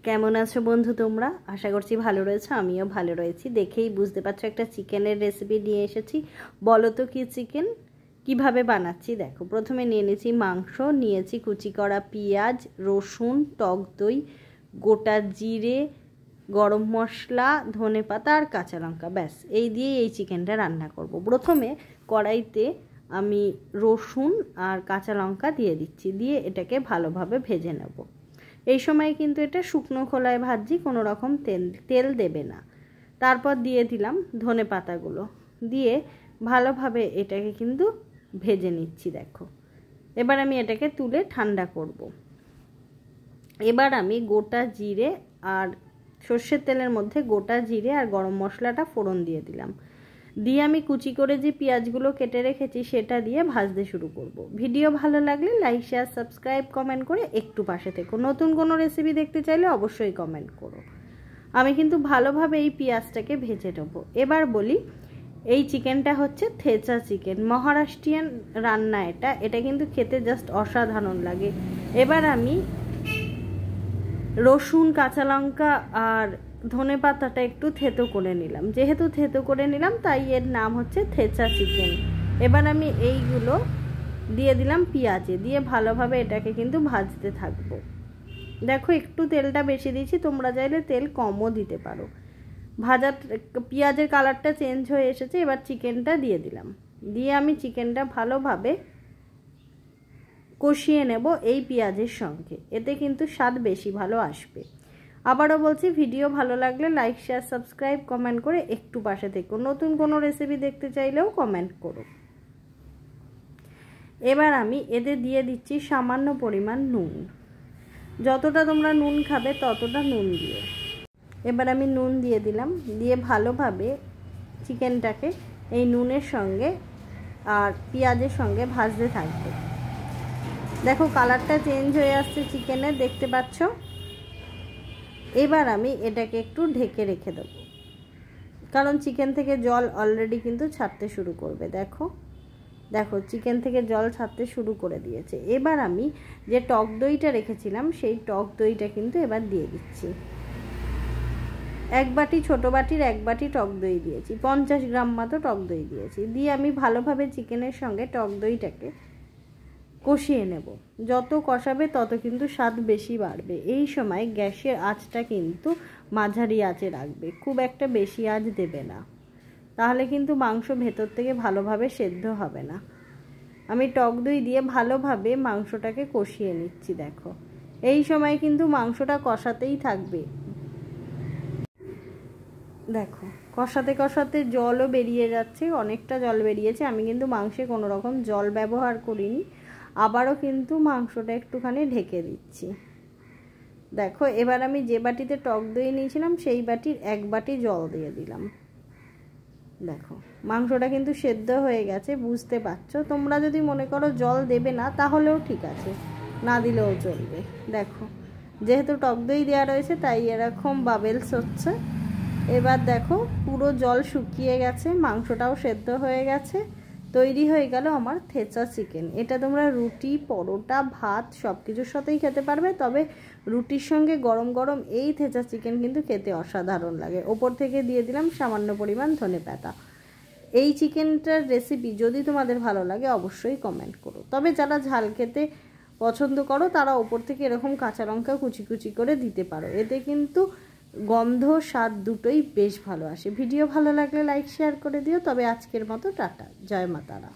কেমন আছো বন্ধু তোমরা? আশা করছি ভালো রয়েছো, আমিও ভালো রয়েছি। দেখেই বুঝতে পারছো একটা চিকেনের রেসিপি নিয়ে এসেছি। বলো তো কি চিকেন কিভাবে বানাচ্ছি দেখো। প্রথমে নিয়ে নিয়েছি মাংস, নিয়েছি কুচি করা পেঁয়াজ, রসুন, টক দই, গোটা জিরে, গরম মশলা, ধনেপাতা আর কাঁচা লঙ্কা। ব্যাস এই দিয়েই এই চিকেনটা রান্না করব। প্রথমে কড়াইতে আমি রসুন আর কাঁচা লঙ্কা দিয়ে দিচ্ছি, দিয়ে এটাকে ভালোভাবে ভেজে নেব। এই সময় কিন্তু এটা শুকনো খোলায় ভাজছি, কোনো রকম তেল দেবে না। তারপর দিয়ে দিলাম ধনে পাতাগুলো, দিয়ে ভালোভাবে এটাকে কিন্তু ভেজে নিচ্ছি। দেখো এবার আমি এটাকে তুলে ঠান্ডা করব। এবার আমি গোটা জিরে আর সর্ষের তেলের মধ্যে গোটা জিরে আর গরম মশলাটা ফোড়ন দিয়ে দিলাম, দিয়ে আমি কুচি করে যে পেঁয়াজগুলো কেটে রেখেছি সেটা দিয়ে ভাজতে শুরু করব। ভিডিও ভালো লাগলে লাইক, শেয়ার, সাবস্ক্রাইব, কমেন্ট করে একটু পাশে থেকো। নতুন কোনো রেসিপি দেখতে চাইলে অবশ্যই কমেন্ট করো। আমি কিন্তু ভালোভাবে এই পেঁয়াজটাকে ভেজে নেবো। এবার বলি, এই চিকেনটা হচ্ছে থেচা চিকেন, মহারাষ্ট্রিয়ান রান্না। এটা কিন্তু খেতে জাস্ট অসাধারণ লাগে। এবার আমি রসুন, কাঁচা লঙ্কা আর ধনে পাতাটা একটু থেতো করে নিলাম। যেহেতু থেতো করে নিলাম তাই এর নাম হচ্ছে থেচা চিকেন। এবার আমি এইগুলো দিয়ে দিলাম পেঁয়াজে, দিয়ে ভালোভাবে এটাকে কিন্তু ভাজতে থাকবো। দেখো একটু তেলটা বেশি দিয়েছি, তোমরা চাইলে তেল কমও দিতে পারো। পেঁয়াজের কালারটা চেঞ্জ হয়ে এসেছে। এবার চিকেনটা দিয়ে দিলাম, দিয়ে আমি চিকেনটা ভালোভাবে কষিয়ে নেব এই পেঁয়াজের সঙ্গে। এতে কিন্তু স্বাদ বেশি ভালো আসবে। আবারও বলছি, ভিডিও ভালো লাগলে লাইক, শেয়ার, সাবস্ক্রাইব, কমেন্ট করে একটু পাশে থেকো। নতুন কোনো রেসিপি দেখতে চাইলেও কমেন্ট করো। এবার আমি এতে দিয়ে দিচ্ছি সামান্য পরিমাণ নুন। যতটা তোমরা নুন খাবে ততটা নুন দিও। এবার আমি নুন দিয়ে দিলাম, দিয়ে ভালোভাবে চিকেনটাকে এই নুনের সঙ্গে আর পেঁয়াজের সঙ্গে ভাজতে থাকবে। দেখো কালারটা চেঞ্জ হয়ে আসছে চিকেনের, দেখতে পাচ্ছ। এবার আমি এটাকে একটু ঢেকে রেখে দেবো, কারণ চিকেন থেকে জল অলরেডি কিন্তু ছাড়তে শুরু করবে। দেখো চিকেন থেকে জল ছাড়তে শুরু করে দিয়েছে। এবার আমি যে টক দইটা রেখেছিলাম সেই টক দইটা কিন্তু এবার দিয়ে দিচ্ছি। এক বাটি, ছোটো বাটির এক বাটি টক দই দিয়েছি, 50 গ্রাম মতো টক দই দিয়েছি। দিয়ে আমি ভালোভাবে চিকেনের সঙ্গে টক দইটাকে কষিয়ে নেব। যত কষাবে তত কিন্তু স্বাদ বেশি বাড়বে। এই সময় গ্যাসের আঁচটা কিন্তু মাঝারি আঁচে রাখবে, খুব একটা বেশি আঁচ দেবে না, তাহলে কিন্তু মাংস ভেতর থেকে ভালোভাবে সেদ্ধ হবে না। আমি টক দই দিয়ে ভালোভাবে মাংসটাকে কষিয়ে নিচ্ছি। দেখো এই সময় কিন্তু মাংসটা কষাতেই থাকবে। দেখো কষাতে কষাতে জলও বেরিয়ে যাচ্ছে, অনেকটা জল বেরিয়েছে। আমি কিন্তু মাংসে কোনো রকম জল ব্যবহার করিনি। আবারও কিন্তু মাংসটা একটুখানি ঢেকে দিচ্ছি। দেখো এবার আমি যে বাটিতে টক দই নিয়েছিলাম সেই বাটির এক বাটি জল দিয়ে দিলাম। দেখো মাংসটা কিন্তু সেদ্ধ হয়ে গেছে, বুঝতে পারছো। তোমরা যদি মনে করো জল দেবে না তাহলেও ঠিক আছে, না দিলেও চলবে। দেখো যেহেতু টক দই দেওয়া রয়েছে তাই এরকম বাবেলস হচ্ছে। এবার দেখো পুরো জল শুকিয়ে গেছে, মাংসটাও সেদ্ধ হয়ে গেছে। তৈরি হয়ে গেল আমার থেচা চিকেন। এটা তোমরা রুটি, পরোটা, ভাত সব কিছুর সাথেই খেতে পারবে। তবে রুটির সঙ্গে গরম গরম এই থেচা চিকেন কিন্তু খেতে অসাধারণ লাগে। ওপর থেকে দিয়ে দিলাম সামান্য পরিমাণ ধনেপাতা। এই চিকেনটার রেসিপি যদি তোমাদের ভালো লাগে অবশ্যই কমেন্ট করো। তবে যারা ঝাল খেতে পছন্দ করো তারা ওপর থেকে এরকম কাঁচা লঙ্কা কুচি কুচি করে দিতে পারো। এতে কিন্তু গন্ধ, স্বাদ দুটোই বেশ ভালো আসে। ভিডিও ভালো লাগলে লাইক, শেয়ার করে দিও। তবে আজকের মতো টাটা, জয় মা তারা।